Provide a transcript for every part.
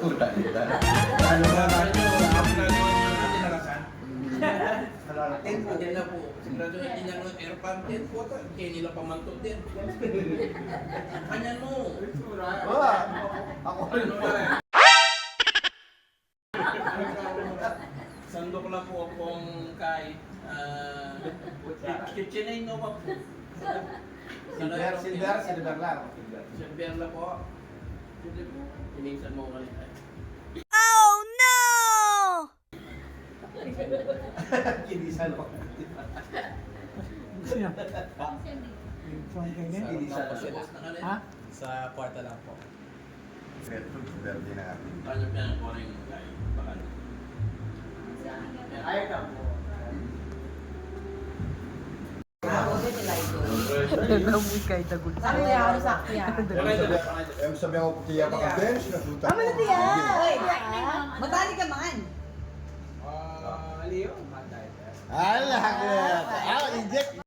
Ano ba Din na po. Sigurado na din ng air pump din po. Kaya nila pamantot din. Kanya mo. Wala. Ako rin. Sandok lang po akong kay Kitchen Innova po. Silver lang. Silver lang po. Piningsan mo ulit. Oh no! Kinisan ako. Ha? Sa kwarta lang po. Verde na. Ano pinang ko rin kay Bakan? Ayaw ka po. Ano yan? Sakto yan. Sabi ako, tiya pa ka bench, nasuta. Ano na yan? Matali ka man. Leo? Ala, inject.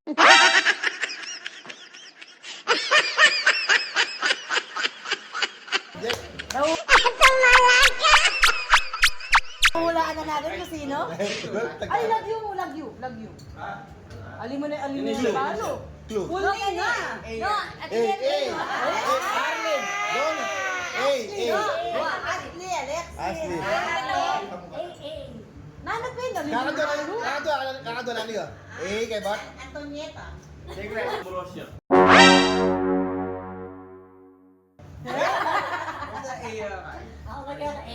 Hulaan na natin kung sino? Ay, love you. Alin mo na paano? Clue. Huli na. No, at the end. Arlen. Don. Ashley, Ashley. Nanat pa yun. Kakado na niyo. Kay Bart. Antonieta. Borussia.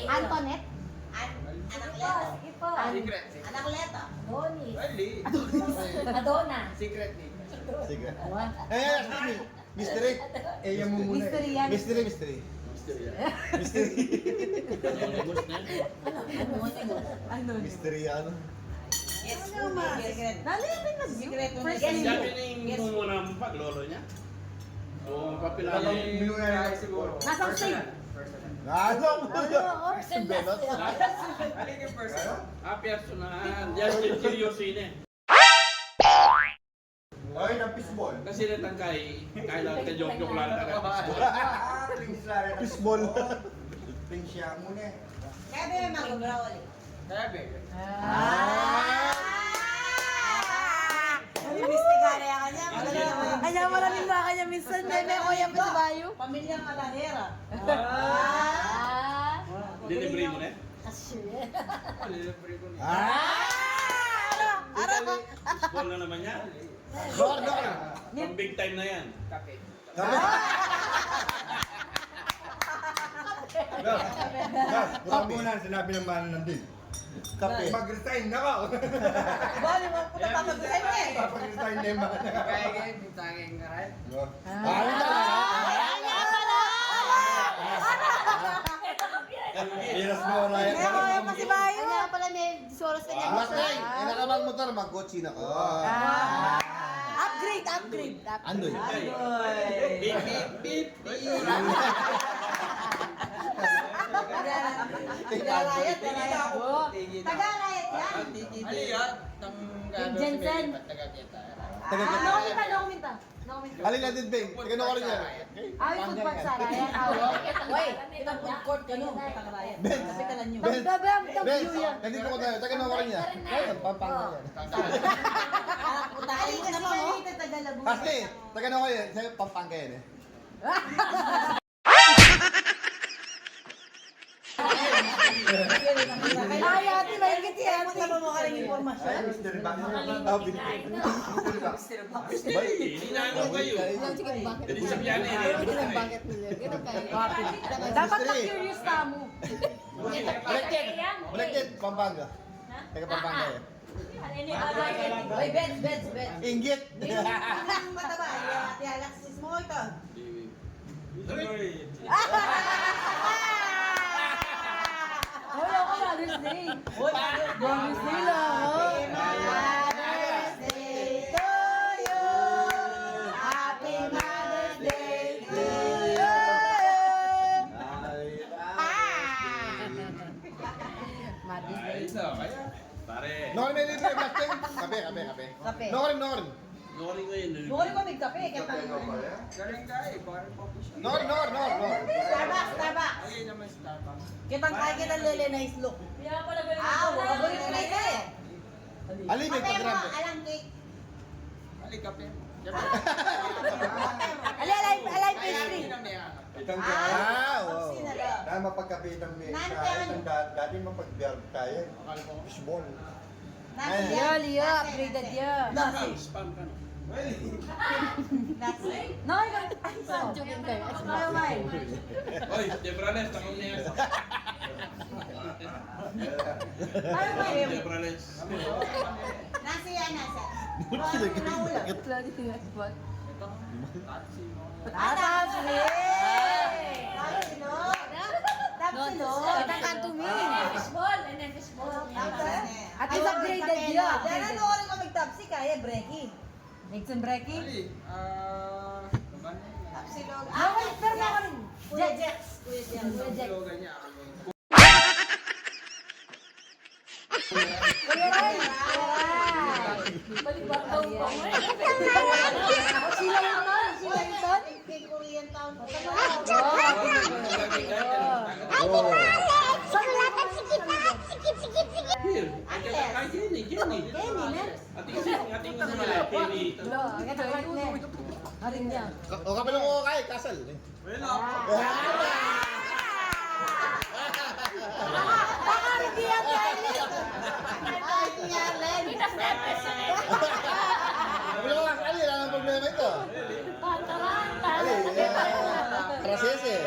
Antoinette. Secret. Madonna. Secret ni. Sige. Mystery. Yan mo muna. Mystery yan. Mystery. Mystery. Ano? Mystery ano? Nalipin na secret. Sabi na yung muna ang paglolo niya. O papilala yung siguro. Nasang sing? Ano mo? Benot. Alin yung person? personahan. Yan yung seryosin eh. Ay, ng fishball. Kasi natangkay, kailangan ka joke-joke lang agad. Fishball. Pink siya muna. Kaya ba yung mag-braw ulit? Sabi. Imbestigare ka niya. Kanya maraming ba kanya minsan meme o yan pa sa bayo? Pamilyang Alanera. Delivery mo na eh. Delivery ko ni. Ball na naman yan. Pang big time na yan. Kape. Wala muna, sinabi ng mahal ng din. Kape. Mag-resign na ka. Bali mo, papapag-resign mo eh. Papag-resign na yung mahal. Kaya kayo, bintangin ka rin. Piras mo, Ryan. Kaya pa si bayo. Kaya pala may soros ka niya. Masay, inakabang motor, mag-coach na ko. Upgrade. Ano yun? Beep, beep, beep, beep. Tagarayat, Tagarayat yan. Ano yun? Jensen. Nakuminta. Alin na din, Beng. Tignan ko rin yan. Ay, food park sa Ryan. Uy, kita food court ka no, Tagarayat. Kapitalan nyo. Ben, View yan. nandito ko tayo. Tignan ko rin yan. Pampang na yan. Putahin mo naman mo. Kasi, tignan ko yan. Sa'yo, pampang ka yan eh. Ay, ate, mahigit yan. Tama mo ka rin informasyon. Mystery box. Inaano kayo? Dili sa biyane eh. Dapat na-curious na mo. Balik Pampanga. Taga Pampanga yan. Uy, beds. Inggit. Ang mataba, ate Alexis mo ito. Wala ko Mother's Day. Mother's Day lang. Mother's Day to you. Happy Mother's Day to you. Mother's Day. Ay, so, kaya. Pare. Norin, may libre. Blasting. Kape. Kape. Norin. Lori ko yun. Bukod ko may kape. Kaya Kape ko pala. Galing ka eh, parang coffee shop. No. Starbucks. Ayun naman Starbucks. Kitang kaya kita lele na islok. Kaya pala ganun. Paborito na ito eh. Ali, may pagram. Alang cake. Ali, kape. Alay pastry. Itang wow. Na mapagkapitang may Nante kahit ano? ang dati mapag-verb kaya. Fishball. Nasi. Upgraded yan. Nasi. Spam ka no? Nasi. Ay, joking kayo. Ay, Oy, Debrales, takong niya. Debrales. Nasi yan, nasi. Ito, taxi mo. Tapsilog! Kitang kantumin. Fishball. And then fishball. At is upgraded yun. Dahil nanoorin ko mag-tapsi, kaya breaking. Make some breaking? Ali, laban. Tapsilog. Wait, pero meron rin. Kuya Jex. Kuya Jex. Slogan niya. Kuya Ray. Balibang daw pa mo eh. Sila naman. Sila ito. Kay Korean Town. Here, ay Jenny. Ate kasi, ating ano nila, Jenny. Haring niya. O kapalo ko kay kasal. Wala ako. Haring niya, Kelly. Haring niya, Len. Kapalo ko kay wala nang problema ito. Ali, gracias eh.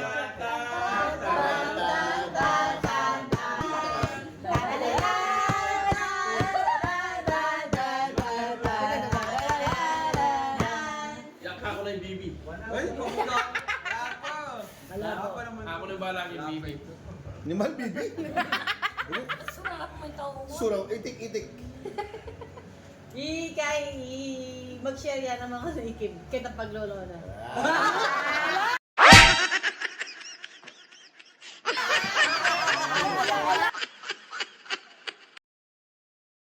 Yaka ako na yung bibi. Ay, kumula. Wala pa naman. Ako na yung bala yung bibi. Ni Mal Bibi. Surap mo ito. Suraw, itik-itik. Mag-share yan ng mga naikim. Kita paglolo na.